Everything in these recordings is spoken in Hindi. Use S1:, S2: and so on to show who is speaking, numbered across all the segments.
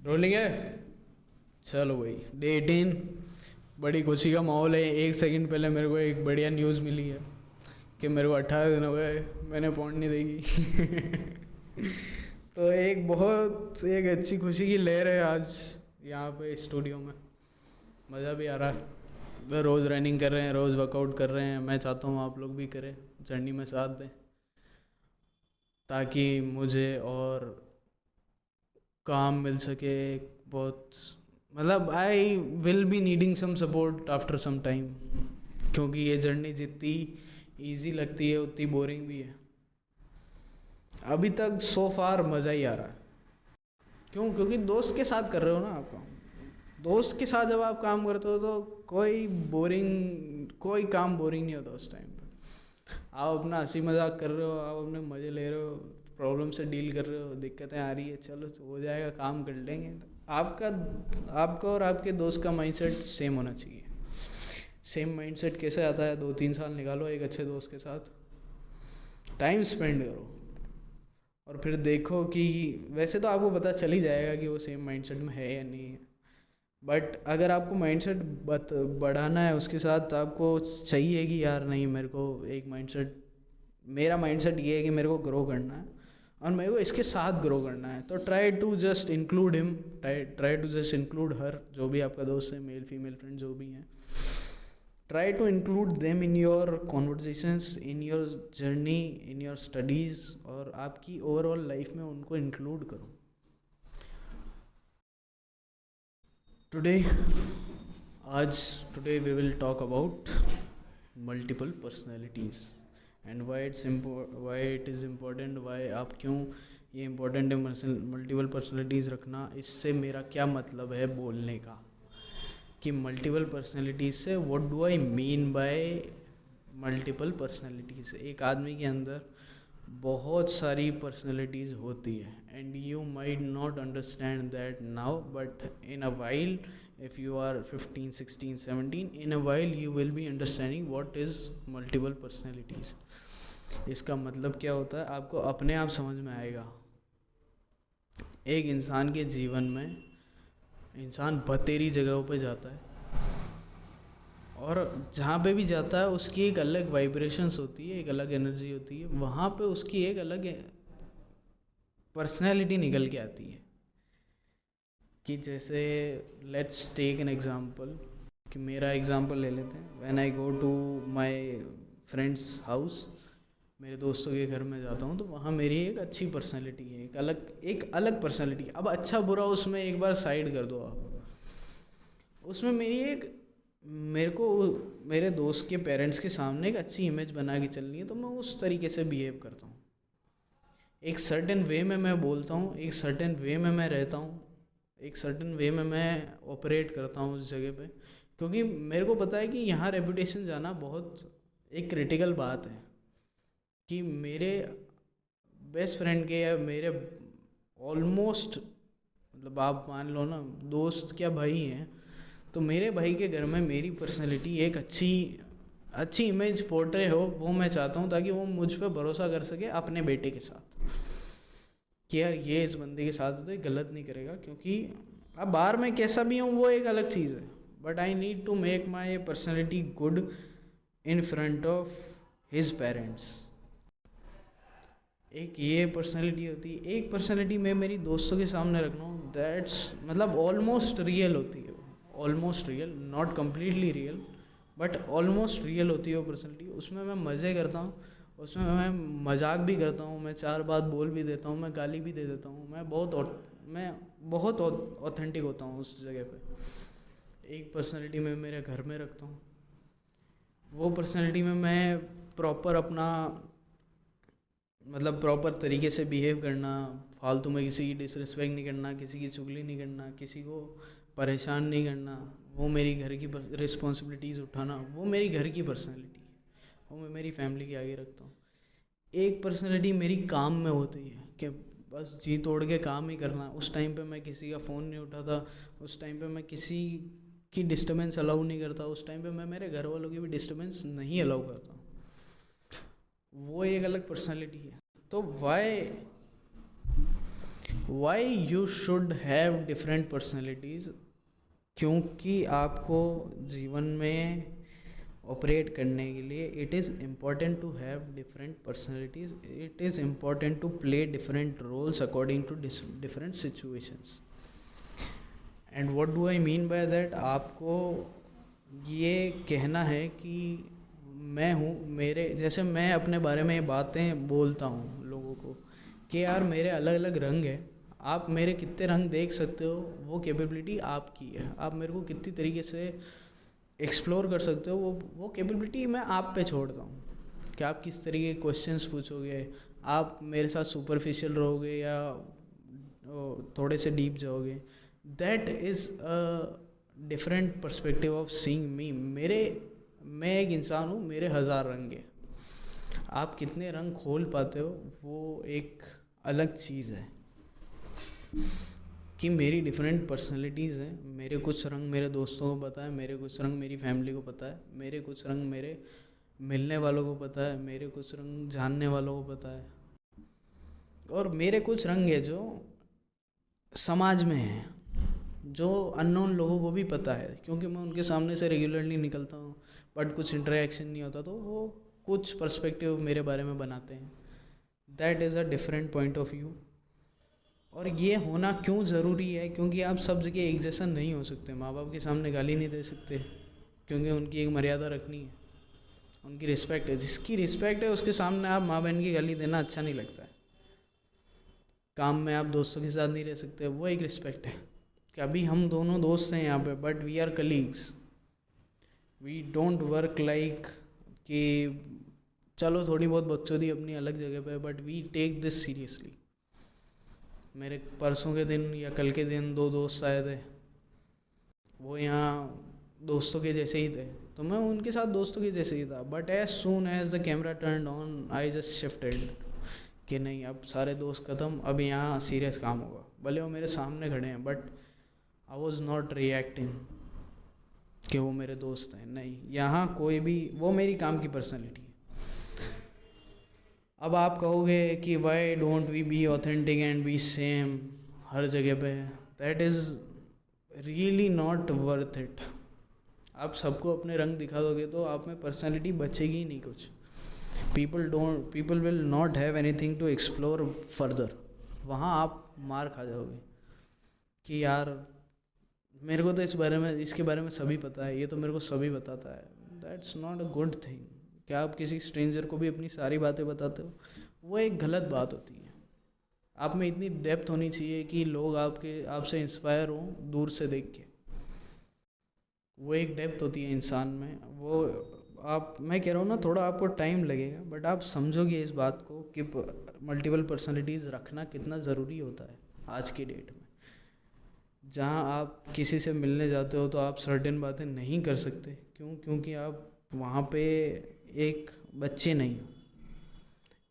S1: रोलिंग है। चलो भाई, डे 18। बड़ी खुशी का माहौल है। एक सेकंड पहले मेरे को एक बढ़िया न्यूज़ मिली है कि मेरे को 18 दिन हो गए, मैंने पौंड नहीं देखी। तो एक अच्छी खुशी की लहर है आज यहाँ पे स्टूडियो में। मज़ा भी आ रहा है। वह रोज़ रनिंग कर रहे हैं, रोज़ वर्कआउट कर रहे हैं। मैं चाहता हूँ आप लोग भी करें, जर्नी में साथ दें, ताकि मुझे और काम मिल सके। बहुत मतलब I will be needing some support after some time, क्योंकि ये जर्नी जितनी इजी लगती है उतनी बोरिंग भी है। अभी तक सो फार मज़ा ही आ रहा है। क्यों? क्योंकि दोस्त के साथ कर रहे हो ना आप काम। दोस्त के साथ जब आप काम करते हो तो कोई काम बोरिंग नहीं होता उस टाइम पे। आप अपना हंसी मजाक कर रहे हो, आप अपने मज़े ले रहे हो, प्रॉब्लम से डील कर रहे हो, दिक्कतें आ रही है, चलो हो जाएगा, काम कर लेंगे। आपका आपका और आपके दोस्त का माइंडसेट सेम होना चाहिए। सेम माइंडसेट कैसे आता है? 2-3 साल निकालो एक अच्छे दोस्त के साथ, टाइम स्पेंड करो, और फिर देखो कि वैसे तो आपको पता चल ही जाएगा कि वो सेम माइंडसेट में है या नहीं है। बट अगर आपको माइंडसेट बढ़ाना है, उसके साथ आपको चाहिए कि यार नहीं, मेरा माइंडसेट ये है कि मेरे को ग्रो करना है और मेरे को इसके साथ ग्रो करना है, तो try to just include him, try to just include her, जो भी आपका दोस्त है, मेल फीमेल फ्रेंड जो भी हैं, try to include them in your conversations, in your journey, in your studies, और आपकी ओवरऑल लाइफ में उनको इंक्लूड करो। Today today we will talk about multiple personalities and why it is important, why आप क्यों ये इम्पोर्टेंट है मल्टीपल पर्सनैलिटीज़ रखना। इससे मेरा क्या मतलब है बोलने का, कि मल्टीपल पर्सनैलिटीज़ से what do I mean bye multiple personalities. एक आदमी के अंदर बहुत सारी पर्सनैलिटीज़ होती है, and you might not understand that now, but in a while, if you are 15, 16, 17, in a while you will be understanding what is multiple personalities। इसका मतलब क्या होता है आपको अपने आप समझ में आएगा। एक इंसान के जीवन में इंसान बतेरी जगहों पे जाता है, और जहाँ पे भी जाता है उसकी एक अलग वाइब्रेशंस होती है, एक अलग एनर्जी होती है, वहाँ पे उसकी एक अलग पर्सनैलिटी निकल के आती है। कि जैसे लेट्स टेक एन एग्ज़ाम्पल, कि मेरा एग्ज़ाम्पल ले लेते हैं। When I go to my friend's house, मेरे दोस्तों के घर में जाता हूँ, तो वहाँ मेरी एक अच्छी पर्सनैलिटी है, एक अलग पर्सनैलिटी। अब अच्छा बुरा उसमें एक बार साइड कर दो आप, उसमें मेरे को मेरे दोस्त के पेरेंट्स के सामने एक अच्छी इमेज बना के चलनी है, तो मैं उस तरीके से बिहेव करता हूँ। एक सर्टेन वे में मैं बोलता हूँ, एक सर्टेन वे में मैं रहता हूँ, एक सर्टेन वे में मैं ऑपरेट करता हूँ उस जगह पे, क्योंकि मेरे को पता है कि यहाँ रेपुटेशन जाना बहुत एक क्रिटिकल बात है। कि मेरे बेस्ट फ्रेंड के, या मेरे ऑलमोस्ट, मतलब आप मान लो ना, दोस्त क्या भाई हैं, तो मेरे भाई के घर में मेरी पर्सनैलिटी एक अच्छी इमेज पोर्ट्रे हो, वो मैं चाहता हूँ, ताकि वो मुझ पर भरोसा कर सके अपने बेटे के साथ, कि यार ये इस बंदे के साथ तो ये गलत नहीं करेगा। क्योंकि अब बाहर में कैसा भी हूँ वो एक अलग चीज़ है, but I need to make my personality good in front of his parents. एक ये पर्सनैलिटी होती है। एक पर्सनैलिटी मैं मेरी दोस्तों के सामने रखना हूँ, दैट्स मतलब ऑलमोस्ट रियल होती है, almost real, not completely real, but almost real होती है वो पर्सनैलिटी। उसमें मैं मज़े करता हूँ, उसमें मैं मजाक भी करता हूँ, मैं 4 बात बोल भी देता हूँ, मैं गाली भी दे देता हूँ, मैं बहुत ऑथेंटिक होता हूँ उस जगह पे। एक पर्सनैलिटी मैं मेरे घर में रखता हूँ, वो पर्सनैलिटी में मैं प्रॉपर अपना मतलब प्रॉपर तरीके से बिहेव करना, फालतू में किसी की डिसरिस्पेक्ट नहीं करना, किसी की चुगली नहीं करना, किसी को परेशान नहीं करना, वो मेरी घर की रिस्पॉन्सिबिलिटीज़ उठाना, वो मेरी घर की पर्सनैलिटी है, वो मैं मेरी फैमिली के आगे रखता हूँ। एक पर्सनैलिटी मेरी काम में होती है, कि बस जी तोड़ के काम ही करना। उस टाइम पे मैं किसी का फ़ोन नहीं उठाता, उस टाइम पे मैं किसी की डिस्टर्बेंस अलाउ नहीं करता, उस टाइम पे मैं मेरे घर वालों की भी डिस्टर्बेंस नहीं अलाउ करता। वो एक अलग पर्सनैलिटी है। तो why why you should have different personalities, क्योंकि आपको जीवन में ऑपरेट करने के लिए it is important to have different personalities, it is important to play different roles according to different situations. And what do I mean by that, आपको ये कहना है कि मैं हूँ, मेरे जैसे मैं अपने बारे में बातें बोलता हूँ लोगों को कि यार मेरे अलग अलग रंग है, आप मेरे कितने रंग देख सकते हो वो कैपेबिलिटी आपकी है. आप मेरे को कितनी तरीके से एक्सप्लोर कर सकते हो वो कैपेबिलिटी मैं आप पे छोड़ता हूँ कि आप किस तरीके के क्वेश्चंस पूछोगे, आप मेरे साथ सुपरफिशियल रहोगे या थोड़े से डीप जाओगे. That is a different perspective of seeing मी. मैं एक इंसान हूँ, मेरे 1000 रंग हैं. आप कितने रंग खोल पाते हो वो एक अलग चीज़ है कि मेरी डिफरेंट पर्सनैलिटीज़ हैं. मेरे कुछ रंग मेरे दोस्तों को पता है, मेरे कुछ रंग मेरी फैमिली को पता है, मेरे कुछ रंग मेरे मिलने वालों को पता है, मेरे कुछ रंग जानने वालों को पता है, और मेरे कुछ रंग है जो समाज में है, जो अननोन लोगों को भी पता है क्योंकि मैं उनके सामने से रेगुलरली निकलता हूँ, बट कुछ इंटरेक्शन नहीं होता तो वो कुछ पर्सपेक्टिव मेरे बारे में बनाते हैं. That is a different point of view. और ये होना क्यों ज़रूरी है, क्योंकि आप सब जगह एक जैसा नहीं हो सकते. माँ बाप के सामने गाली नहीं दे सकते क्योंकि उनकी एक मर्यादा रखनी है, उनकी रिस्पेक्ट है. जिसकी रिस्पेक्ट है उसके सामने आप माँ बहन की गाली देना अच्छा नहीं लगता है. काम में आप दोस्तों के साथ नहीं रह सकते, वो एक रिस्पेक्ट है कि अभी हम दोनों दोस्त हैं यहाँ पे, but we are colleagues, we don't work like कि चलो थोड़ी बहुत बकचोदी अपनी अलग जगह पे, but we take this seriously. मेरे परसों के दिन या कल के दिन 2 दोस्त आए थे, वो यहाँ दोस्तों के जैसे ही थे तो मैं उनके साथ दोस्तों के जैसे ही था, but as soon as the camera turned on I just shifted कि नहीं, अब सारे दोस्त ख़त्म, अब यहाँ सीरियस काम होगा. भले वो मेरे सामने खड़े हैं but I was not reacting कि वो मेरे दोस्त हैं. नहीं, यहाँ कोई भी, वो मेरी काम की पर्सनैलिटी है. अब आप कहोगे कि why don't we be authentic and be same हर जगह पे, that is really not worth it. आप सबको अपने रंग दिखा दोगे तो आप में पर्सनैलिटी बचेगी ही नहीं कुछ. People will not have anything to explore further. वहाँ आप मार खा जाओगे कि यार मेरे को तो इसके बारे में सभी पता है, ये तो मेरे को सभी बताता है. That's not a good thing. क्या आप किसी स्ट्रेंजर को भी अपनी सारी बातें बताते हो, वो एक गलत बात होती है. आप में इतनी डेप्थ होनी चाहिए कि लोग आपसे इंस्पायर हों दूर से देख के. वो एक डेप्थ होती है इंसान में. वो मैं कह रहा हूँ ना, थोड़ा आपको टाइम लगेगा बट आप समझोगे इस बात को कि मल्टीपल पर्सनैलिटीज़ रखना कितना ज़रूरी होता है आज की डेट में. जहाँ आप किसी से मिलने जाते हो तो आप सर्टेन बातें नहीं कर सकते. क्योंकि आप वहाँ पे एक बच्चे नहीं हो.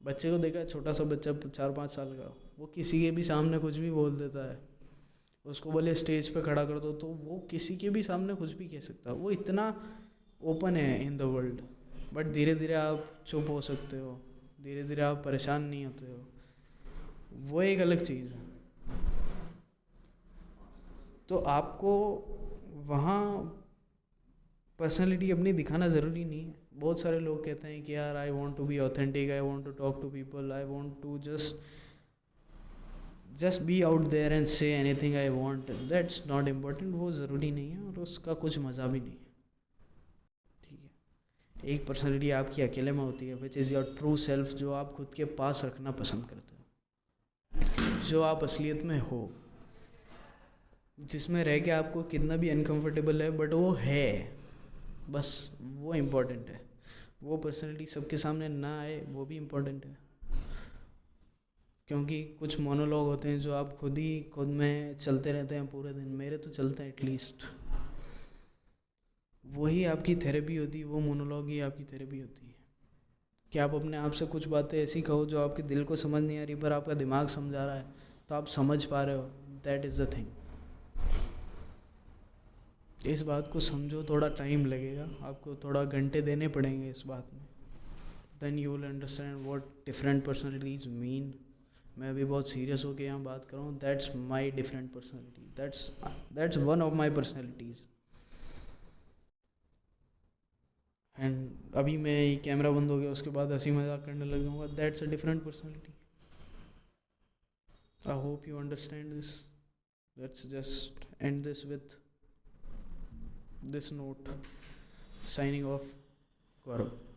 S1: बच्चे को देखा, छोटा सा बच्चा 4-5 साल का, वो किसी के भी सामने कुछ भी बोल देता है. उसको बोले स्टेज पे खड़ा कर दो तो वो किसी के भी सामने कुछ भी कह सकता है. वो इतना ओपन है इन द वर्ल्ड. बट धीरे धीरे आप चुप हो सकते हो, धीरे धीरे आप परेशान नहीं होते हो, वो एक अलग चीज़ है. तो आपको वहाँ पर्सनैलिटी अपनी दिखाना ज़रूरी नहीं है. बहुत सारे लोग कहते हैं कि यार I want to be authentic, I want to talk to people, I want to just be out there and say anything I want. That's not important. वो ज़रूरी नहीं है और उसका कुछ मज़ा भी नहीं है. ठीक है, एक पर्सनैलिटी आपकी अकेले में होती है, which is your true self, जो आप खुद के पास रखना पसंद करते हो, जो आप असलियत में हो, जिसमें रह के आपको कितना भी अनकंफर्टेबल है बट वो है, बस वो इम्पोर्टेंट है. वो पर्सनैलिटी सबके सामने ना आए वो भी इम्पोर्टेंट है. क्योंकि कुछ मोनोलॉग होते हैं जो आप खुद में चलते रहते हैं पूरे दिन. मेरे तो चलते हैं एटलीस्ट. वही आपकी थेरेपी होती है, वो मोनोलॉग ही आपकी थेरेपी होती है कि आप अपने आप से कुछ बातें ऐसी कहो जो आपके दिल को समझ नहीं आ रही पर आपका दिमाग समझा रहा है तो आप समझ पा रहे हो. That is the thing. इस बात को समझो. थोड़ा टाइम लगेगा, आपको थोड़ा घंटे देने पड़ेंगे इस बात में. Then you will understand what different personalities mean मैं अभी बहुत सीरियस होके यहाँ बात कर रहा हूँ, that's my different personality, that's one of my personalities. And अभी मैं ये कैमरा बंद हो गया उसके बाद हंसी मजाक करने लग जाऊँगा, that's a different personality. I hope you understand this. Let's just and this with this note, signing off, Gaurav.